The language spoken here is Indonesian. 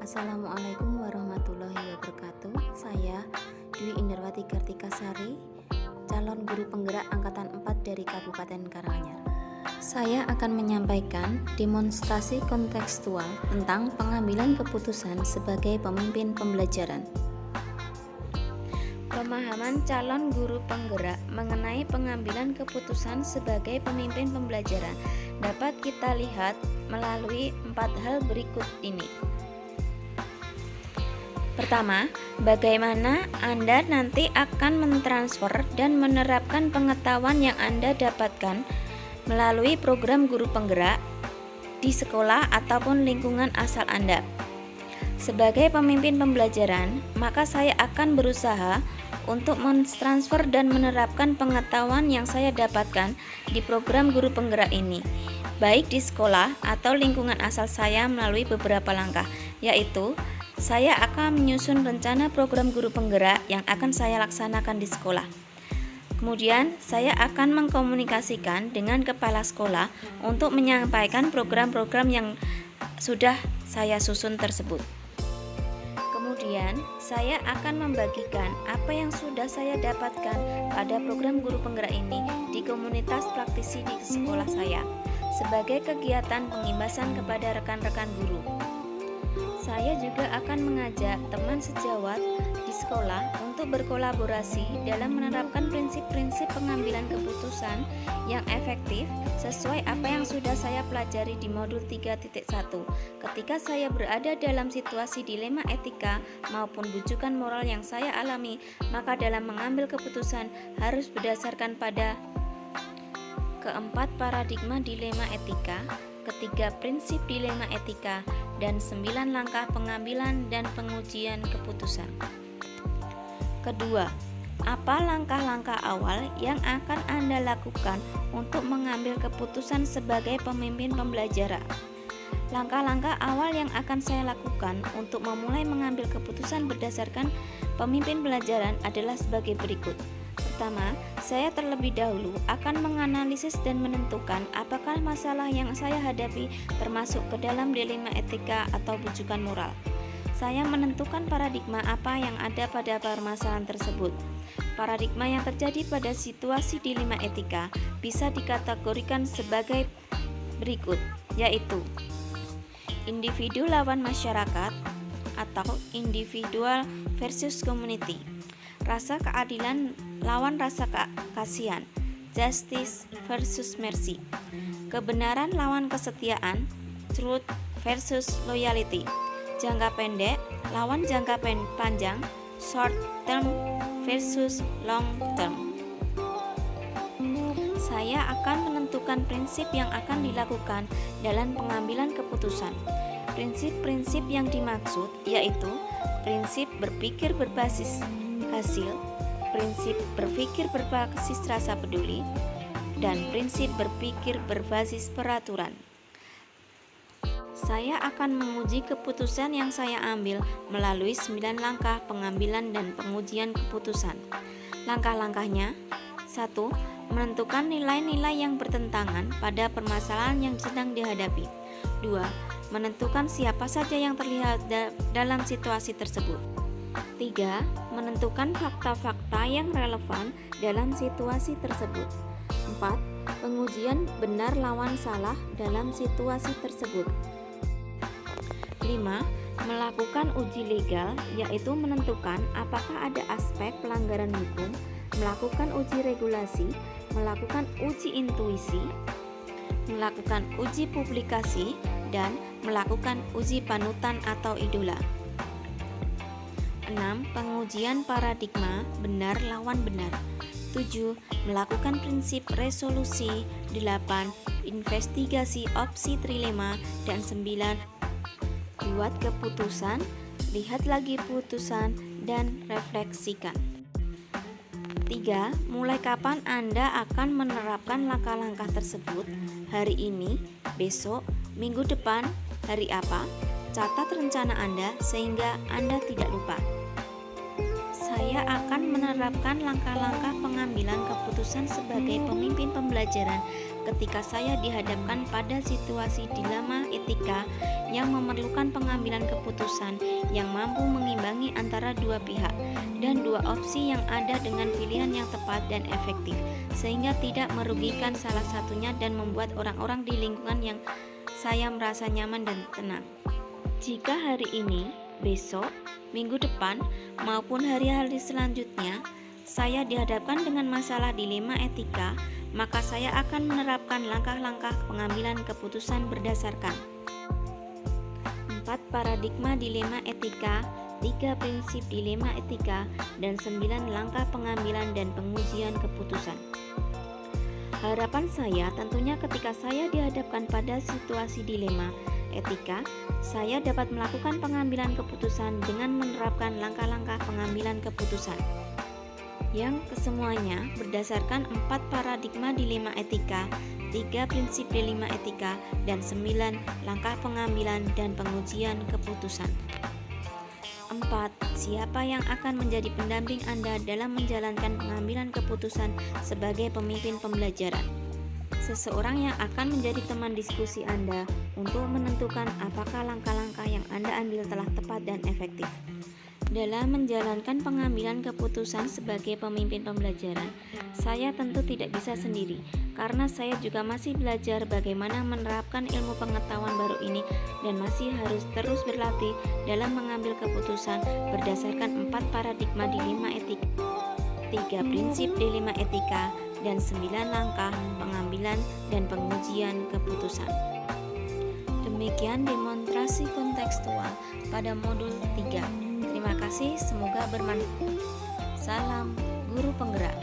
Assalamualaikum warahmatullahi wabarakatuh. Saya Dwi Indarwati Kartikasari, calon guru penggerak angkatan 4 dari Kabupaten Karanganyar. Saya akan menyampaikan demonstrasi kontekstual tentang pengambilan keputusan sebagai pemimpin pembelajaran. Pemahaman calon guru penggerak mengenai pengambilan keputusan sebagai pemimpin pembelajaran dapat kita lihat melalui 4 hal berikut ini. Pertama, bagaimana Anda nanti akan mentransfer dan menerapkan pengetahuan yang Anda dapatkan melalui program guru penggerak di sekolah ataupun lingkungan asal Anda. Sebagai pemimpin pembelajaran, maka saya akan berusaha untuk mentransfer dan menerapkan pengetahuan yang saya dapatkan di program guru penggerak ini, baik di sekolah atau lingkungan asal saya melalui beberapa langkah, yaitu saya akan menyusun rencana program guru penggerak yang akan saya laksanakan di sekolah. Kemudian, saya akan mengkomunikasikan dengan kepala sekolah untuk menyampaikan program-program yang sudah saya susun tersebut. Kemudian, saya akan membagikan apa yang sudah saya dapatkan pada program guru penggerak ini di komunitas praktisi di sekolah saya sebagai kegiatan pengimbasan kepada rekan-rekan guru. Saya juga akan mengajak teman sejawat di sekolah untuk berkolaborasi dalam menerapkan prinsip-prinsip pengambilan keputusan yang efektif sesuai apa yang sudah saya pelajari di modul 3.1. Ketika saya berada dalam situasi dilema etika maupun bujukan moral yang saya alami, maka dalam mengambil keputusan harus berdasarkan pada keempat paradigma dilema etika, ketiga prinsip dilema etika, dan 9 langkah pengambilan dan pengujian keputusan. Kedua, apa langkah-langkah awal yang akan Anda lakukan untuk mengambil keputusan sebagai pemimpin pembelajaran? Langkah-langkah awal yang akan saya lakukan untuk memulai mengambil keputusan berdasarkan pemimpin pembelajaran adalah sebagai berikut. Pertama, saya terlebih dahulu akan menganalisis dan menentukan apakah masalah yang saya hadapi termasuk ke dalam dilema etika atau bujukan moral. Saya menentukan paradigma apa yang ada pada permasalahan tersebut. Paradigma yang terjadi pada situasi dilema etika bisa dikategorikan sebagai berikut, yaitu individu lawan masyarakat atau individual versus community, rasa keadilan lawan rasa kasihan, justice versus mercy, kebenaran lawan kesetiaan, truth versus loyalty, jangka pendek lawan jangka panjang, short term versus long term. Saya akan menentukan prinsip yang akan dilakukan dalam pengambilan keputusan. Prinsip-prinsip yang dimaksud yaitu prinsip berpikir berbasis hasil, prinsip berpikir berbasis rasa peduli, dan prinsip berpikir berbasis peraturan. Saya akan menguji keputusan yang saya ambil melalui 9 langkah pengambilan dan pengujian keputusan. Langkah-langkahnya: 1. Menentukan nilai-nilai yang bertentangan pada permasalahan yang sedang dihadapi. 2. Menentukan siapa saja yang terlihat dalam situasi tersebut. 3. Menentukan fakta-fakta yang relevan dalam situasi tersebut. 4. Pengujian benar lawan salah dalam situasi tersebut. 5. Melakukan uji legal, yaitu menentukan apakah ada aspek pelanggaran hukum, melakukan uji regulasi, melakukan uji intuisi, melakukan uji publikasi, dan melakukan uji panutan atau idola. 6. Pengujian paradigma benar lawan benar. 7. Melakukan prinsip resolusi. 8. Investigasi opsi trilema. Dan 9. Buat keputusan, lihat lagi putusan, dan refleksikan. 3. Mulai kapan Anda akan menerapkan langkah-langkah tersebut? Hari ini, besok, minggu depan, hari apa? Catat rencana Anda sehingga Anda tidak lupa. Saya saya akan menerapkan langkah-langkah pengambilan keputusan sebagai pemimpin pembelajaran ketika saya dihadapkan pada situasi dilema etika yang memerlukan pengambilan keputusan yang mampu mengimbangi antara dua pihak dan dua opsi yang ada dengan pilihan yang tepat dan efektif, sehingga tidak merugikan salah satunya dan membuat orang-orang di lingkungan yang saya merasa nyaman dan tenang. Jika hari ini, besok, minggu depan, maupun hari-hari selanjutnya saya dihadapkan dengan masalah dilema etika, maka saya akan menerapkan langkah-langkah pengambilan keputusan berdasarkan 4 paradigma dilema etika, 3 prinsip dilema etika, dan 9 langkah pengambilan dan pengujian keputusan. Harapan saya tentunya ketika saya dihadapkan pada situasi dilema etika, saya dapat melakukan pengambilan keputusan dengan menerapkan langkah-langkah pengambilan keputusan yang kesemuanya berdasarkan 4 paradigma dilema etika, 3 prinsip dilema etika, dan 9 langkah pengambilan dan pengujian keputusan. 4. Siapa yang akan menjadi pendamping Anda dalam menjalankan pengambilan keputusan sebagai pemimpin pembelajaran? Seseorang yang akan menjadi teman diskusi Anda untuk menentukan apakah langkah-langkah yang Anda ambil telah tepat dan efektif. Dalam menjalankan pengambilan keputusan sebagai pemimpin pembelajaran, saya tentu tidak bisa sendiri, karena saya juga masih belajar bagaimana menerapkan ilmu pengetahuan baru ini dan masih harus terus berlatih dalam mengambil keputusan berdasarkan 4 paradigma dilema etika, 3 prinsip dilema etika, dan 9 langkah pengambilan dan pengujian keputusan. Demikian demonstrasi kontekstual pada modul 3. Terima kasih, semoga bermanfaat. Salam Guru Penggerak.